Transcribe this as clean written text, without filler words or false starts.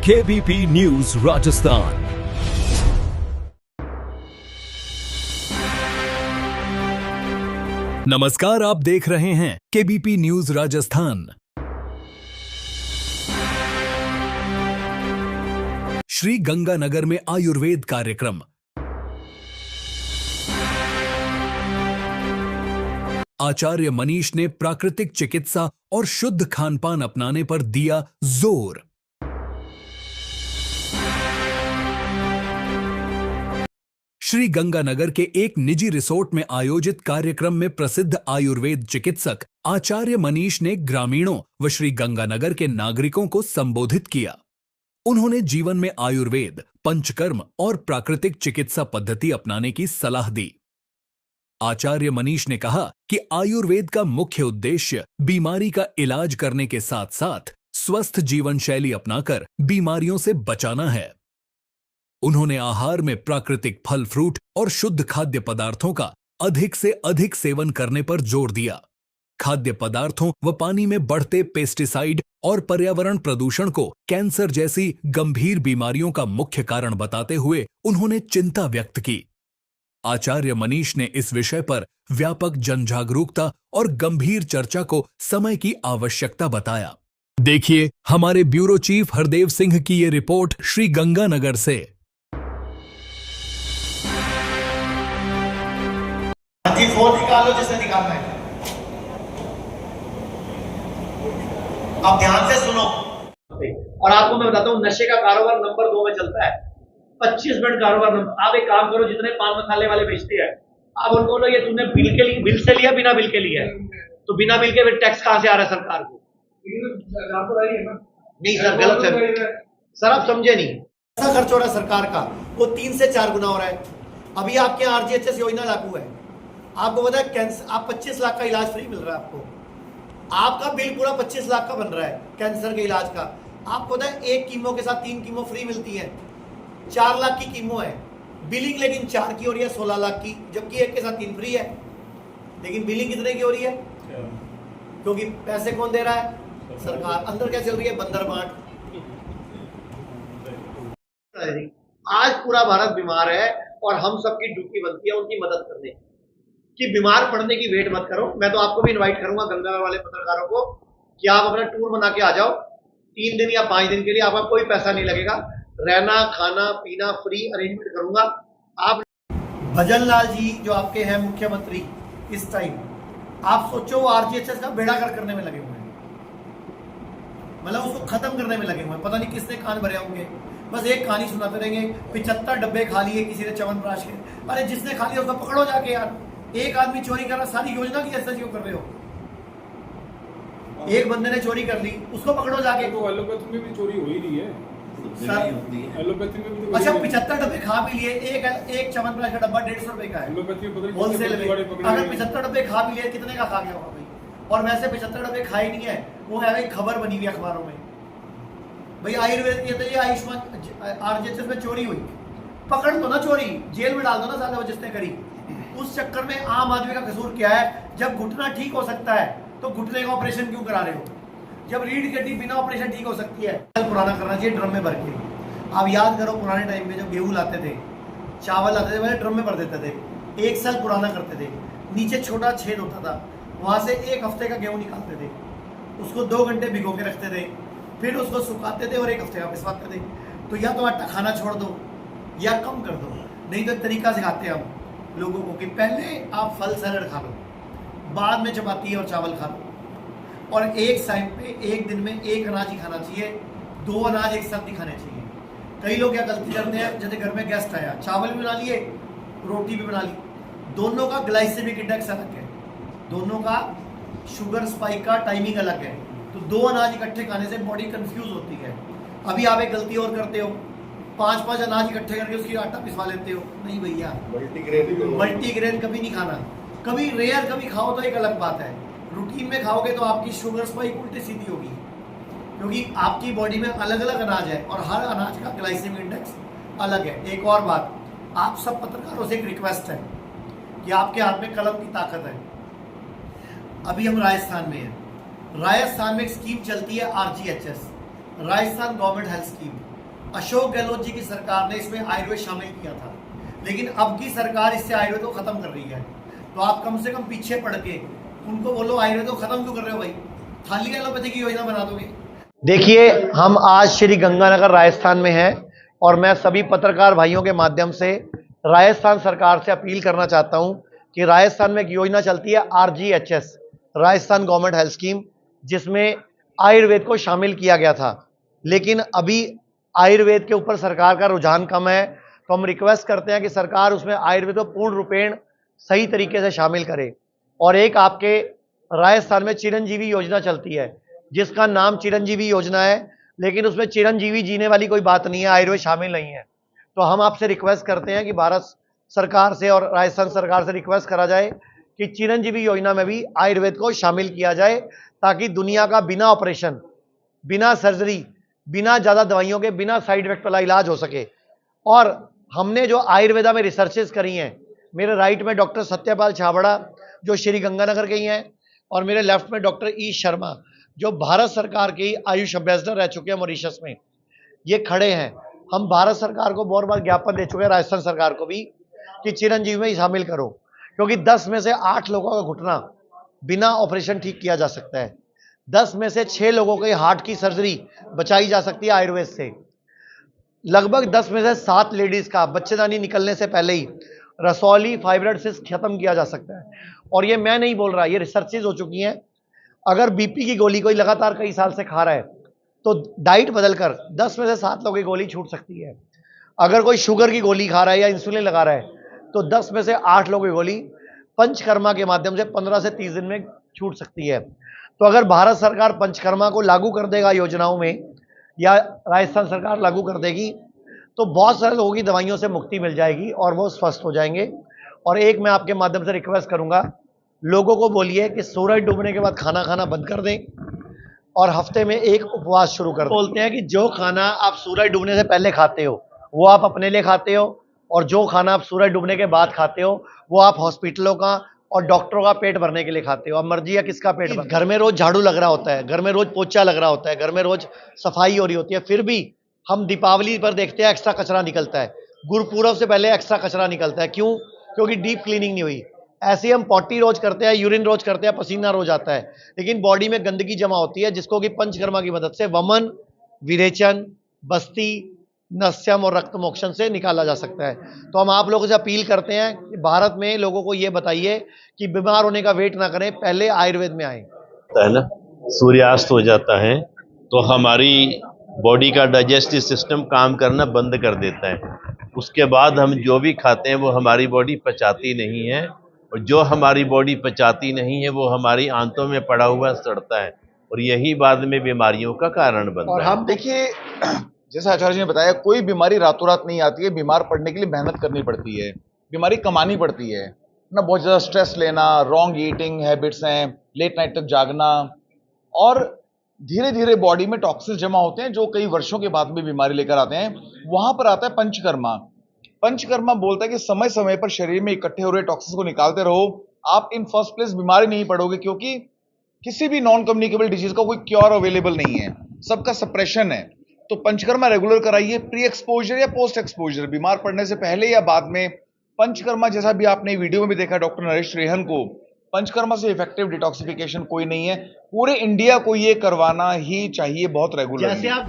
KBP news Rajasthan. नमस्कार, आप देख रहे हैं केबीपी न्यूज राजस्थान। श्री गंगानगर में आयुर्वेद कार्यक्रम। आचार्य मनीष ने प्राकृतिक चिकित्सा और शुद्ध खानपान अपनाने पर दिया जोर। श्री गंगानगर के एक निजी रिसोर्ट में आयोजित कार्यक्रम में प्रसिद्ध आयुर्वेद चिकित्सक आचार्य मनीष ने ग्रामीणों व श्री गंगानगर के नागरिकों को संबोधित किया। उन्होंने जीवन में आयुर्वेद, पंचकर्म और प्राकृतिक चिकित्सा पद्धति अपनाने की सलाह दी। आचार्य मनीष ने कहा कि आयुर्वेद का मुख्य उद्देश्य बीमारी का इलाज करने के साथ साथ स्वस्थ जीवन शैली अपनाकर बीमारियों से बचाना है। उन्होंने आहार में प्राकृतिक फल फ्रूट और शुद्ध खाद्य पदार्थों का अधिक से अधिक सेवन करने पर जोर दिया। खाद्य पदार्थों व पानी में बढ़ते पेस्टिसाइड और पर्यावरण प्रदूषण को कैंसर जैसी गंभीर बीमारियों का मुख्य कारण बताते हुए उन्होंने चिंता व्यक्त की। आचार्य मनीष ने इस विषय पर व्यापक जनजागरूकता और गंभीर चर्चा को समय की आवश्यकता बताया। देखिए हमारे ब्यूरो चीफ हरदेव सिंह की ये रिपोर्ट श्री गंगानगर से। जी फोन निकालो जिसे निकालना है। आप ध्यान से सुनो। और आपको मैं बताता हूँ, नशे का कारोबार नंबर 2 में चलता है। 25 मिनट कारोबार नंबर। आप एक काम करो, जितने पान मसाले वाले बेचते हैं आप उनको बोलो ये तुमने बिल से लिया बिना बिल के लिया है, तो बिना बिल के फिर टैक्स कहां से आ रहा है सरकार को? नहीं सर, गलत है सर, आप समझे नहीं। ऐसा खर्च हो रहा है सरकार का, वो 3 से 4 गुना हो रहा है। अभी आपके आरजीएचएस योजना लागू है, आपको पता है कैंसर, आप 25 लाख का इलाज फ्री मिल रहा है। आपका बिल पूरा 25 लाख का बन रहा है कैंसर के इलाज का। आपको पता है एक कीमो के साथ 3 कीमो फ्री मिलती है। 4 लाख की कीमो है, बिलिंग लेकिन 4 की हो रही है 16 लाख की, जबकि एक के साथ 3 फ्री है। लेकिन बिलिंग कितने की हो रही है? क्योंकि पैसे कौन दे रहा है? सरकार। अंदर क्या चल रही है? बंदर बांट। आज पूरा भारत बीमार है और हम सबकी ड्यूटी बनती है उनकी मदद करने कि बीमार पड़ने की वेट मत करो। मैं तो आपको भी इनवाइट करूंगा, गंगानगर वाले पत्रकारों को, कि आप अपना टूर बना के आ जाओ। 3 दिन या 5 दिन के लिए आपका कोई पैसा नहीं लगेगा, रहना खाना पीना फ्री अरेंजमेंट करूंगा। आप भजन लाल जी जो आपके हैं मुख्यमंत्री इस टाइम, आप सोचो वो आरजीएचएस का बेड़ा गर्क करने में लगे हुए हैं, मतलब उसको खत्म करने में लगे हुए हैं। पता नहीं किसने कान भरे होंगे, बस एक कहानी सुनाते रहेंगे। 75 डब्बे खा लिए किसी ने च्यवनप्राश के। अरे जिसने खा लिया उसको पकड़ो जाके यार। एक आदमी चोरी कर रहा, सारी योजना की चर्चा क्यों कर रहे हो? एक बंदे ने चोरी कर ली, उसको पकड़ो जाके। तो एलोपैथी में भी चोरी हो ही रही है सर। एलोपैथी में भी। अच्छा 75 डब्बे खा भी लिए, एक च्यवनप्राश का डब्बा 150 रुपए का है एलोपैथी में। होलसेल में। अगर 75 डब्बे खा भी लिए, कितने का खा गया होगा भाई? और वैसे 75 डब्बे खाए नहीं है, वो है खबर बनी हुई अखबारों में भाई आयुर्वेद के ये आयुष्मान आरजीएचएस में चोरी हुई, पकड़ दो ना, चोरी जेल में डाल दो ना साला जिसने करी। उस चक्कर में आम आदमी का कसूर क्या है? जब घुटना ठीक हो सकता है तो घुटने का ऑपरेशन क्यों करा रहे हो? जब रीढ़ की हड्डी बिना ऑपरेशन ठीक हो सकती है। पुराना करना चाहिए ड्रम में भर के। आप याद करो पुराने टाइम में जो गेहूं लाते थे, चावल लाते थे, पहले ड्रम में भर देते थे। 1 साल पुराना करते थे, नीचे छोटा छेद होता था, वहां से 1 हफ्ते का गेहूं निकालते थे, उसको 2 घंटे भिगो के रखते थे, फिर उसको सुखाते थे और 1 हफ्ते का पिसवाते थे। तो या तो आटा खाना छोड़ दो या कम कर दो, नहीं तो तरीका सिखाते हैं हम लोगों को कि पहले आप फल सैलड खा लो, बाद में चपाती और चावल खा लो, और एक टाइम पे एक दिन में 1 अनाज ही खाना चाहिए, 2 अनाज एक साथ नहीं खाने चाहिए। कई लोग क्या गलती करते हैं, जैसे घर में गेस्ट आया, चावल भी बना लिए रोटी भी बना ली, दोनों का ग्लाइसेमिक इंडेक्स अलग है, दोनों का शुगर स्पाइक का टाइमिंग अलग है, तो 2 अनाज इकट्ठे खाने से बॉडी कंफ्यूज होती है। अभी आप एक गलती और करते हो, 5-5 अनाज इकट्ठे करके उसकी आटा पिसवा लेते हो। नहीं भैया, मल्टीग्रेन कभी नहीं खाना। कभी रेयर कभी खाओ तो एक अलग बात है, रूटीन में खाओगे तो आपकी शुगर स्पाइक उल्टी सीधी होगी, क्योंकि आपकी बॉडी में अलग अलग अनाज है और हर अनाज का ग्लाइसेमिक इंडेक्स अलग है। एक और बात, आप सब पत्रकारों से एक रिक्वेस्ट है कि आपके हाथ में कलम की ताकत है। अभी हम राजस्थान में हैं, राजस्थान में एक स्कीम चलती है RGHS, Rajasthan government health scheme. Ashok Gehlot ji की सरकार ने इसमें आयुर्वेद शामिल किया था, लेकिन अब की सरकार इससे आयुर्वेद को खत्म कर रही है। तो आप कम से कम पीछे पड़ के उनको बोलो आयुर्वेद को खत्म क्यों कर रहे हो भाई, खाली एलोपैथी की योजना बना दोगे। देखिए, हम आज श्री गंगानगर राजस्थान में हैं और मैं सभी पत्रकार भाइयों के माध्यम से राजस्थान सरकार से अपील करना चाहता हूं कि राजस्थान में एक योजना चलती है RGHS, Rajasthan government health scheme, जिसमें आयुर्वेद को शामिल किया गया था, लेकिन अभी आयुर्वेद के ऊपर सरकार का रुझान कम है। तो हम रिक्वेस्ट करते हैं कि सरकार उसमें आयुर्वेद को पूर्ण रूपेण सही तरीके से शामिल करे। और एक आपके राजस्थान में चिरंजीवी योजना चलती है, जिसका नाम चिरंजीवी योजना है, लेकिन उसमें चिरंजीवी जीने वाली कोई बात नहीं है, आयुर्वेद शामिल नहीं है। तो हम आपसे रिक्वेस्ट करते हैं कि भारत सरकार से और राजस्थान सरकार से रिक्वेस्ट करा जाए कि चिरंजीवी योजना में भी आयुर्वेद को शामिल किया जाए, ताकि दुनिया का बिना ऑपरेशन, बिना सर्जरी, बिना ज़्यादा दवाइयों के, बिना साइड इफेक्ट वाला इलाज हो सके। और हमने जो आयुर्वेदा में रिसर्चेस करी हैं, मेरे राइट में डॉक्टर सत्यपाल छाबड़ा जो श्री गंगानगर के ही हैं, और मेरे लेफ्ट में डॉक्टर ई शर्मा जो भारत सरकार के आयुष एम्बेसडर रह चुके हैं मॉरिशस में, ये खड़े हैं। हम भारत सरकार को बहुत बार ज्ञापन दे चुके हैं, राजस्थान सरकार को भी, कि चिरंजीवी में ही शामिल करो, क्योंकि 10 में से 8 लोगों का घुटना बिना ऑपरेशन ठीक किया जा सकता है, 10 में से 6 लोगों के हार्ट की सर्जरी बचाई जा सकती है आयुर्वेद से, लगभग 10 में से 7 लेडीज का बच्चेदानी निकलने से पहले ही रसौली फाइब्रॉइड सिस्ट खत्म किया जा सकता है। और ये मैं नहीं बोल रहा, ये रिसर्चेज हो चुकी हैं। अगर बीपी की गोली कोई लगातार कई साल से खा रहा है तो डाइट बदलकर 10 में से 7 लोगों की गोली छूट सकती है। अगर कोई शुगर की गोली खा रहा है या इंसुलिन लगा रहा है तो 10 में से 8 लोगों की गोली पंचकर्मा के माध्यम से 15 से 30 दिन में छूट सकती है। तो अगर भारत सरकार पंचकर्मा को लागू कर देगा योजनाओं में, या राजस्थान सरकार लागू कर देगी, तो बहुत सारे लोगों की दवाइयों से मुक्ति मिल जाएगी और वो स्वस्थ हो जाएंगे। और एक मैं आपके माध्यम से रिक्वेस्ट करूंगा, लोगों को बोलिए कि सूरज डूबने के बाद खाना खाना बंद कर दें और हफ्ते में एक उपवास शुरू कर दें। बोलते हैं कि जो खाना आप सूरज डूबने से पहले खाते हो वो आप अपने लिए खाते हो, और जो खाना आप सूरज डूबने के बाद खाते हो वो आप हॉस्पिटलों का और डॉक्टरों का पेट भरने के लिए खाते हो। अब मर्जी है किसका पेट भर। घर में रोज झाड़ू लग रहा होता है, घर में रोज पोछा लग रहा होता है, घर में रोज सफाई हो रही होती है, फिर भी हम दीपावली पर देखते हैं एक्स्ट्रा कचरा निकलता है, गुरुपूरब से पहले एक्स्ट्रा कचरा निकलता है। क्यों? क्योंकि डीप क्लीनिंग नहीं हुई। ऐसे हम पॉटी रोज करते हैं, यूरिन रोज करते हैं, पसीना रोज आता है, लेकिन बॉडी में गंदगी जमा होती है, जिसको कि पंचकर्मा की मदद से वमन, विरेचन, बस्ती, नस्यम और रक्त मोक्षण से निकाला जा सकता है। तो हम आप लोगों से अपील करते हैं कि भारत में लोगों को ये बताइए कि बीमार होने का वेट ना करें, पहले आयुर्वेद में आए। है ना, सूर्यास्त हो जाता है तो हमारी बॉडी का डाइजेस्टिव सिस्टम काम करना बंद कर देता है। उसके बाद हम जो भी खाते हैं वो हमारी बॉडी पचाती नहीं है, और जो हमारी बॉडी पचाती नहीं है वो हमारी आंतों में पड़ा हुआ सड़ता है, और यही बाद में बीमारियों का कारण बनता है। और हम देखिए, जैसे आचार्य जी ने बताया, कोई बीमारी रातों रात नहीं आती है। बीमार पड़ने के लिए मेहनत करनी पड़ती है, बीमारी कमानी पड़ती है ना, बहुत ज़्यादा स्ट्रेस लेना, रॉन्ग ईटिंग हैबिट्स हैं, लेट नाइट तक जागना, और धीरे धीरे बॉडी में टॉक्सिन्स जमा होते हैं जो कई वर्षों के बाद में बीमारी लेकर आते हैं। वहां पर आता है पंचकर्मा। पंचकर्मा बोलता है कि समय समय पर शरीर में इकट्ठे हो रहे टॉक्सिन्स को निकालते रहो, आप इन फर्स्ट प्लेस बीमारी नहीं पड़ोगे, क्योंकि किसी भी नॉन कम्युनिकेबल डिजीज का कोई क्योर अवेलेबल नहीं है, सबका सप्रेशन है। तो पंचकर्मा रेगुलर कराइए, प्री एक्सपोजर या पोस्ट एक्सपोजर, बीमार पड़ने से पहले या बाद में। पंचकर्मा जैसा भी आपने वीडियो में भी देखा डॉक्टर नरेश रेहन को, पंचकर्मा से इफेक्टिव डिटॉक्सिफिकेशन कोई नहीं है। पूरे इंडिया को ये करवाना ही चाहिए बहुत रेगुलर। जैसे आप